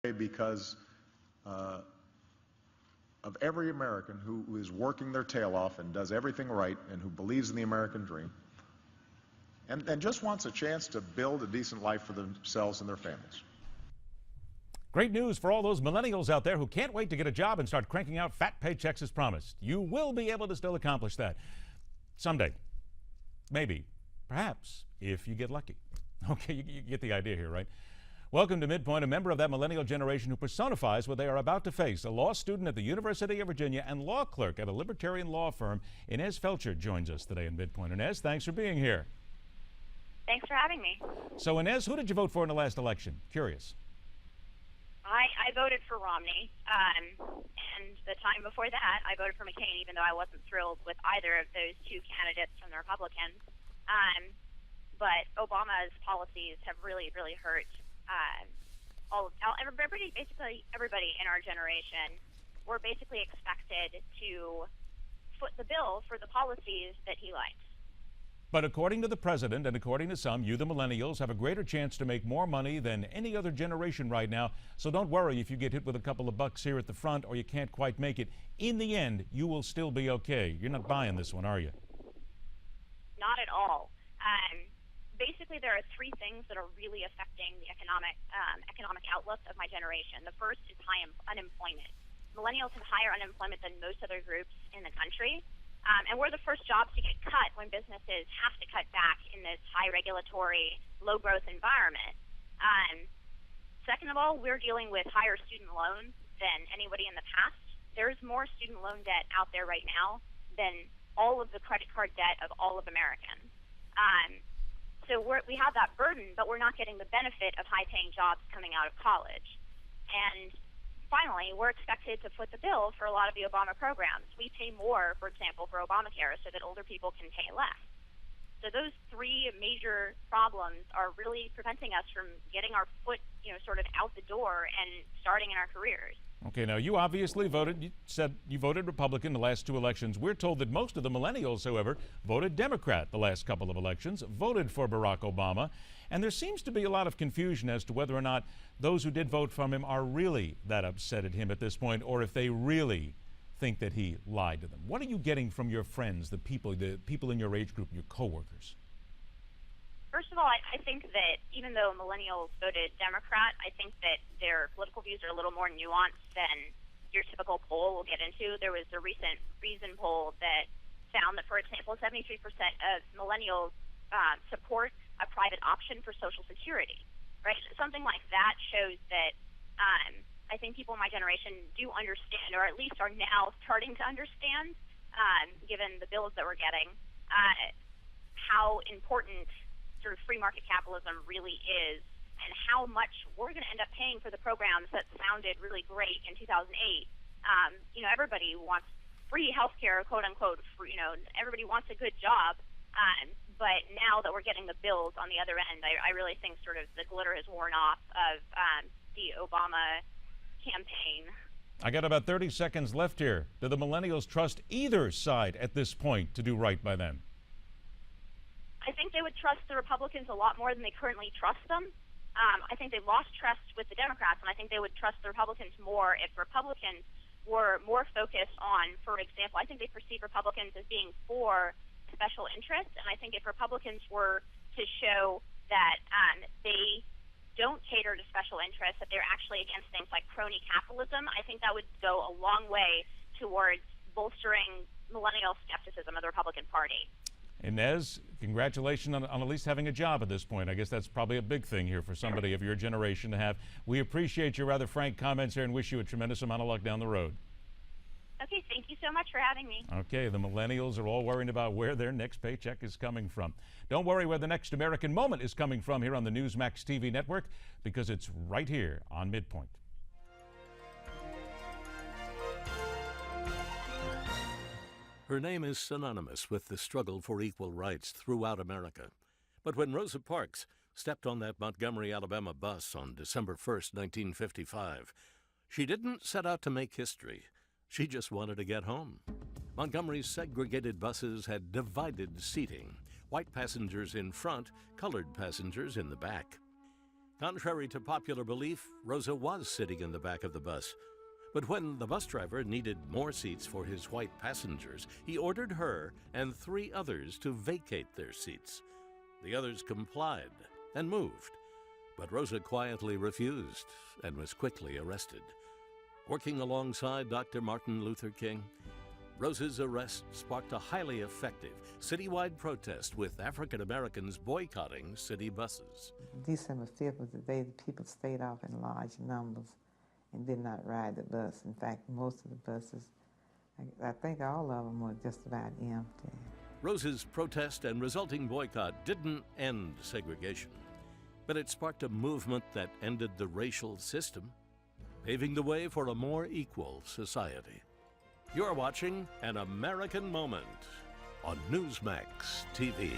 because uh, of every American who is working their tail off and does everything right and who believes in the American dream and just wants a chance to build a decent life for themselves and their families. Great news for all those millennials out there who can't wait to get a job and start cranking out fat paychecks as promised. You will be able to still accomplish that someday. Maybe. Perhaps. If you get lucky. Okay, you get the idea here, right? Welcome to MidPoint, a member of that millennial generation who personifies what they are about to face. A law student at the University of Virginia and law clerk at a libertarian law firm, Inez Feltscher joins us today in MidPoint. Inez, thanks for being here. Thanks for having me. So, Inez, who did you vote for in the last election? Curious. I voted for Romney, and the time before that, I voted for McCain, even though I wasn't thrilled with either of those two candidates from the Republicans. But Obama's policies have really, really hurt everybody, basically everybody in our generation. We're basically expected to foot the bill for the policies that he likes. But according to the president and according to some, you, the millennials, have a greater chance to make more money than any other generation right now. So don't worry if you get hit with a couple of bucks here at the front or you can't quite make it. In the end, you will still be okay. You're not buying this one, are you? Not at all. Basically, there are three things that are really affecting the economic outlook of my generation. The first is high unemployment. Millennials have higher unemployment than most other groups in the country. And we're the first jobs to get cut when businesses have to cut back in this high regulatory, low growth environment. Second of all, we're dealing with higher student loans than anybody in the past. There's more student loan debt out there right now than all of the credit card debt of all of Americans. So we have that burden, but we're not getting the benefit of high-paying jobs coming out of college. And finally, we're expected to foot the bill for a lot of the Obama programs. We pay more, for example, for Obamacare so that older people can pay less. So those three major problems are really preventing us from getting our foot, sort of out the door and starting in our careers. Okay, now you obviously voted, you said you voted Republican the last two elections. We're told that most of the millennials, however, voted Democrat the last couple of elections, voted for Barack Obama. And there seems to be a lot of confusion as to whether or not those who did vote for him are really that upset at him at this point, or if they really think that he lied to them. What are you getting from your friends, the people in your age group, your coworkers? First of all, I think that even though millennials voted Democrat, I think that their political views are a little more nuanced than your typical poll will get into. There was a recent Reason poll that found that, for example, 73% of millennials support a private option for Social Security, right? Something like that shows that I think people in my generation do understand, or at least are now starting to understand, given the bills that we're getting, how important sort of free market capitalism really is, and how much we're going to end up paying for the programs that sounded really great in 2008. Everybody wants free health care, quote unquote. Everybody wants a good job. But now that we're getting the bills on the other end, I really think sort of the glitter has worn off of the Obama campaign. I got about 30 seconds left here. Do the millennials trust either side at this point to do right by them? I think they would trust the Republicans a lot more than they currently trust them. I think they lost trust with the Democrats, and I think they would trust the Republicans more if Republicans were more focused on, for example, I think they perceive Republicans as being for special interests, and I think if Republicans were to show that they don't cater to special interests, that they're actually against things like crony capitalism, I think that would go a long way towards bolstering millennial skepticism of the Republican Party. Inez, congratulations on at least having a job at this point. I guess that's probably a big thing here for somebody of your generation to have. We appreciate your rather frank comments here and wish you a tremendous amount of luck down the road. Okay, thank you so much for having me. Okay, the millennials are all worrying about where their next paycheck is coming from. Don't worry where the next American moment is coming from here on the Newsmax TV network, because it's right here on MidPoint. Her name is synonymous with the struggle for equal rights throughout America. But when Rosa Parks stepped on that Montgomery, Alabama bus on December 1st, 1955, she didn't set out to make history. She just wanted to get home. Montgomery's segregated buses had divided seating, white passengers in front, colored passengers in the back. Contrary to popular belief, Rosa was sitting in the back of the bus. But when the bus driver needed more seats for his white passengers, he ordered her and 3 others to vacate their seats. The others complied and moved, but Rosa quietly refused and was quickly arrested. Working alongside Dr. Martin Luther King, Rosa's arrest sparked a highly effective citywide protest with African Americans boycotting city buses. December 5th was the day that people stayed off in large numbers and did not ride the bus. In fact, most of the buses, I think all of them were just about empty. Rosa's protest and resulting boycott didn't end segregation, but it sparked a movement that ended the racial system, paving the way for a more equal society. You're watching An American Moment on Newsmax TV.